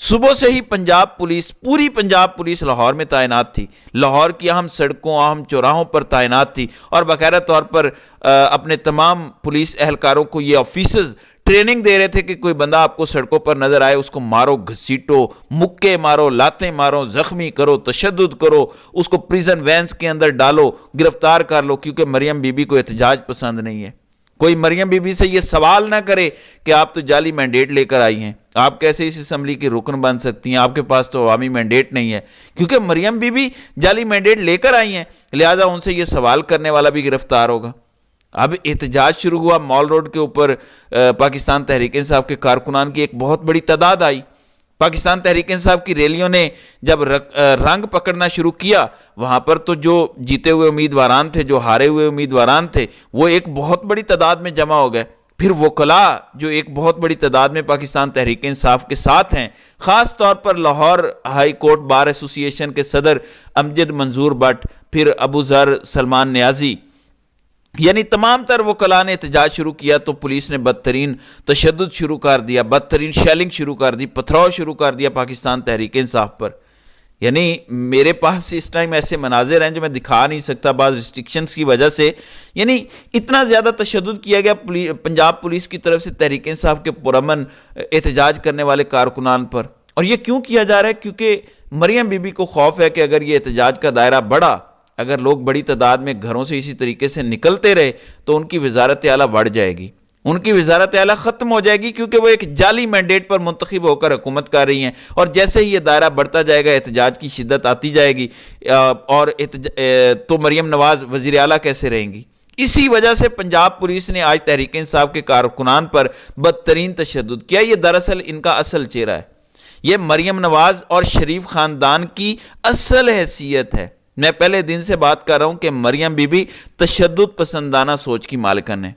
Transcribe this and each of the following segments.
صبح سے ہی پنجاب پولیس، پوری پنجاب پولیس لاہور میں تعینات تھی، لاہور کی اہم سڑکوں، اہم چوراہوں پر تعینات تھی، اور باقاعدہ طور پر اپنے تمام پولیس اہلکاروں کو یہ آفیسرز ٹریننگ دے رہے تھے کہ کوئی بندہ آپ کو سڑکوں پر نظر آئے اس کو مارو، گھسیٹو، مکے مارو، لاتیں مارو، زخمی کرو، تشدد کرو، اس کو پریزن وینز کے اندر ڈالو، گرفتار کر لو، کیونکہ مریم بی بی کو احتجاج پسند نہیں ہے۔ کوئی مریم بی بی سے یہ سوال نہ کرے کہ آپ تو جعلی مینڈیٹ لے کر آئی ہیں، آپ کیسے اس اسمبلی کی رکن بن سکتی ہیں، آپ کے پاس تو عوامی مینڈیٹ نہیں ہے، کیونکہ مریم بی بی جعلی مینڈیٹ لے کر آئی ہیں، لہٰذا ان سے یہ سوال کرنے والا بھی گرفتار ہوگا۔ اب احتجاج شروع ہوا مال روڈ کے اوپر، پاکستان تحریک انصاف کے کارکنان کی ایک بہت بڑی تعداد آئی۔ پاکستان تحریک انصاف کی ریلیوں نے جب رنگ پکڑنا شروع کیا، وہاں پر تو جو جیتے ہوئے امیدواران تھے، جو ہارے ہوئے امیدواران تھے، وہ ایک بہت بڑی تعداد میں جمع ہو گئے۔ پھر وکلاء جو ایک بہت بڑی تعداد میں پاکستان تحریک انصاف کے ساتھ ہیں، خاص طور پر لاہور ہائی کورٹ بار ایسوسی ایشن کے صدر امجد منظور بٹ، پھر ابو ذر سلمان نیازی، یعنی تمام تر وکلاء نے احتجاج شروع کیا، تو پولیس نے بدترین تشدد شروع کر دیا، بدترین شیلنگ شروع کر دی، پتھراؤ شروع کر دیا پاکستان تحریک انصاف پر۔ یعنی میرے پاس اس ٹائم ایسے مناظر ہیں جو میں دکھا نہیں سکتا بعض ریسٹرکشنز کی وجہ سے، یعنی اتنا زیادہ تشدد کیا گیا پنجاب پولیس کی طرف سے تحریک انصاف کے پرامن احتجاج کرنے والے کارکنان پر۔ اور یہ کیوں کیا جا رہا ہے؟ کیونکہ مریم بی بی کو خوف ہے کہ اگر یہ احتجاج کا دائرہ بڑھا، اگر لوگ بڑی تعداد میں گھروں سے اسی طریقے سے نکلتے رہے، تو ان کی وزارت اعلیٰ بڑھ جائے گی، ان کی وزارت اعلیٰ ختم ہو جائے گی، کیونکہ وہ ایک جعلی مینڈیٹ پر منتخب ہو کر حکومت کر رہی ہیں، اور جیسے ہی یہ دائرہ بڑھتا جائے گا احتجاج کی شدت آتی جائے گی، اور تو مریم نواز وزیر اعلیٰ کیسے رہیں گی؟ اسی وجہ سے پنجاب پولیس نے آج تحریک انصاف کے کارکنان پر بدترین تشدد کیا۔ یہ دراصل ان کا اصل چہرہ ہے، یہ مریم نواز اور شریف خاندان کی اصل حیثیت ہے۔ میں پہلے دن سے بات کر رہا ہوں کہ مریم بی بی تشدد پسندانہ سوچ کی مالکن ہے،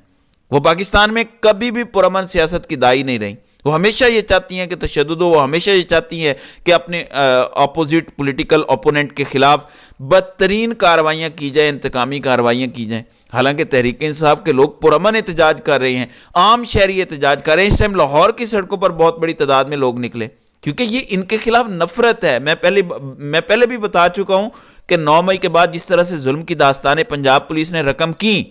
وہ پاکستان میں کبھی بھی پرامن سیاست کی دائی نہیں رہی، وہ ہمیشہ یہ چاہتی ہیں کہ تشدد ہو، وہ ہمیشہ یہ چاہتی ہیں کہ اپنے اپوزٹ پولیٹیکل اپوننٹ کے خلاف بدترین کارروائیاں کی جائیں، انتقامی کارروائیاں کی جائیں۔ حالانکہ تحریک انصاف کے لوگ پرامن احتجاج کر رہے ہیں، عام شہری احتجاج کر رہے ہیں۔ اس ٹائم لاہور کی سڑکوں پر بہت بڑی تعداد میں لوگ نکلے، کیونکہ یہ ان کے خلاف نفرت ہے۔ میں پہلے بھی بتا چکا ہوں کہ 9 مئی کے بعد جس طرح سے ظلم کی داستانیں پنجاب پولیس نے رقم کی،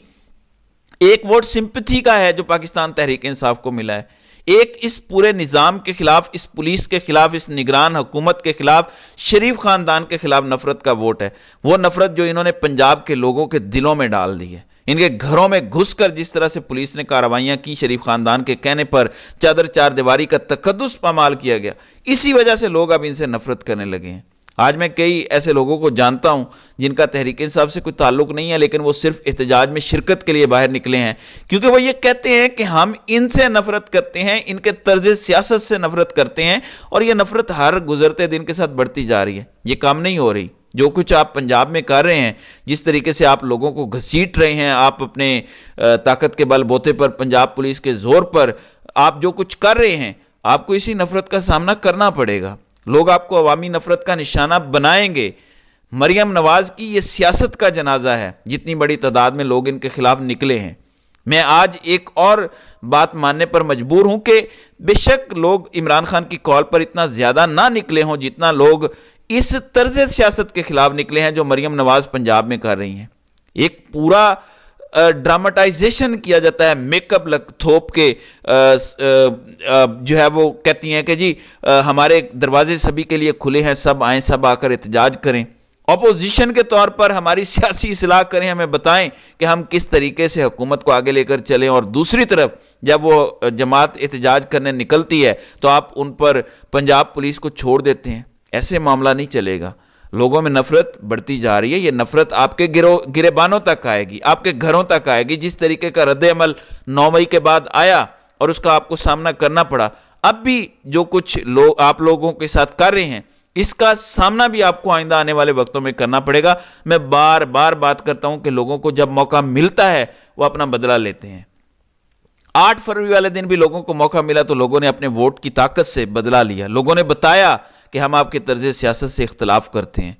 ایک ووٹ سمپتھی کا ہے جو پاکستان تحریک انصاف کو ملا ہے، ایک اس پورے نظام کے خلاف، اس پولیس کے خلاف، اس نگران حکومت کے خلاف، شریف خاندان کے خلاف نفرت کا ووٹ ہے۔ وہ نفرت جو انہوں نے پنجاب کے لوگوں کے دلوں میں ڈال دی ہے، ان کے گھروں میں گھس کر جس طرح سے پولیس نے کارروائیاں کی، شریف خاندان کے کہنے پر چادر چار دیواری کا تقدس پامال کیا گیا، اسی وجہ سے لوگ اب ان سے نفرت کرنے لگے ہیں۔ آج میں کئی ایسے لوگوں کو جانتا ہوں جن کا تحریک انصاف سے کوئی تعلق نہیں ہے، لیکن وہ صرف احتجاج میں شرکت کے لیے باہر نکلے ہیں، کیونکہ وہ یہ کہتے ہیں کہ ہم ان سے نفرت کرتے ہیں، ان کے طرز سیاست سے نفرت کرتے ہیں، اور یہ نفرت ہر گزرتے دن کے ساتھ بڑھتی جا رہی ہے، یہ کم نہیں ہو رہی۔ جو کچھ آپ پنجاب میں کر رہے ہیں، جس طریقے سے آپ لوگوں کو گھسیٹ رہے ہیں، آپ اپنے طاقت کے بل بوتے پر، پنجاب پولیس کے زور پر آپ جو کچھ کر رہے ہیں، آپ کو اسی نفرت کا سامنا کرنا پڑے گا۔ لوگ آپ کو عوامی نفرت کا نشانہ بنائیں گے۔ مریم نواز کی یہ سیاست کا جنازہ ہے، جتنی بڑی تعداد میں لوگ ان کے خلاف نکلے ہیں۔ میں آج ایک اور بات ماننے پر مجبور ہوں کہ بے شک لوگ عمران خان کی کال پر اتنا زیادہ نہ نکلے ہوں جتنا لوگ اس طرز سیاست کے خلاف نکلے ہیں جو مریم نواز پنجاب میں کر رہی ہیں۔ ایک پورا ڈراماٹائزیشن کیا جاتا ہے، میک اپ تھوپ کے، جو ہے وہ کہتی ہیں کہ جی ہمارے دروازے سبھی کے لیے کھلے ہیں، سب آئیں، سب آ کر احتجاج کریں، اپوزیشن کے طور پر ہماری سیاسی اصلاح کریں، ہمیں بتائیں کہ ہم کس طریقے سے حکومت کو آگے لے کر چلیں، اور دوسری طرف جب وہ جماعت احتجاج کرنے نکلتی ہے تو آپ ان پر پنجاب پولیس کو چھوڑ دیتے ہیں۔ ایسے معاملہ نہیں چلے گا۔ لوگوں میں نفرت بڑھتی جا رہی ہے، یہ نفرت آپ کے گریبانوں تک آئے گی، آپ کے گھروں تک آئے گی۔ جس طریقے کا رد عمل 9 مئی کے بعد آیا اور اس کا آپ کو سامنا کرنا پڑا، اب بھی جو کچھ لوگ آپ لوگوں کے ساتھ کر رہے ہیں، اس کا سامنا بھی آپ کو آئندہ آنے والے وقتوں میں کرنا پڑے گا۔ میں بار بار بات کرتا ہوں کہ لوگوں کو جب موقع ملتا ہے وہ اپنا بدلہ لیتے ہیں۔ 8 فروری والے دن بھی لوگوں کو موقع ملا تو لوگوں نے اپنے ووٹ کی طاقت سے بدلہ لیا، لوگوں نے بتایا کہ ہم آپ کے طرز سیاست سے اختلاف کرتے ہیں۔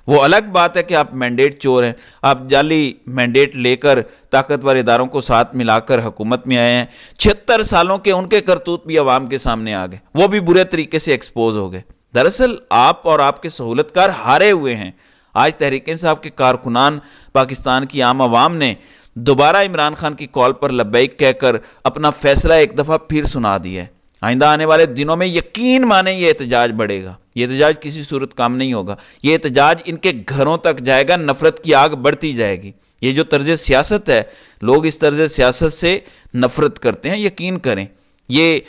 وہ الگ بات ہے کہ آپ مینڈیٹ چور ہیں، آپ جعلی مینڈیٹ لے کر طاقتور اداروں کو ساتھ ملا کر حکومت میں آئے ہیں۔ 76 سالوں کے ان کے کرتوت بھی عوام کے سامنے آ گئے، وہ بھی برے طریقے سے ایکسپوز ہو گئے۔ دراصل آپ اور آپ کے سہولت کار ہارے ہوئے ہیں۔ آج تحریک انصاف کے کارکنان، پاکستان کی عام عوام نے دوبارہ عمران خان کی کال پر لبیک کہہ کر اپنا فیصلہ ایک دفعہ پھر سنا دیا ہے۔ آئندہ آنے والے دنوں میں یقین مانیں یہ احتجاج بڑھے گا، یہ احتجاج کسی صورت کام نہیں ہوگا، یہ احتجاج ان کے گھروں تک جائے گا، نفرت کی آگ بڑھتی جائے گی۔ یہ جو طرز سیاست ہے، لوگ اس طرز سیاست سے نفرت کرتے ہیں، یقین کریں یہ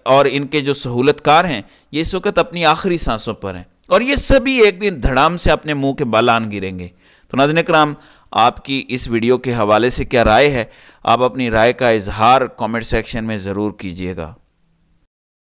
اور ان کے جو سہولت کار ہیں یہ اس وقت اپنی آخری سانسوں پر ہیں، اور یہ سبھی ایک دن دھڑام سے اپنے منہ کے بال آن گریں گے۔ تو ناظرین کرام، آپ کی اس ویڈیو کے حوالے سے کیا رائے ہے؟ آپ اپنی رائے کا اظہار کامنٹ سیکشن میں ضرور کیجیے گا۔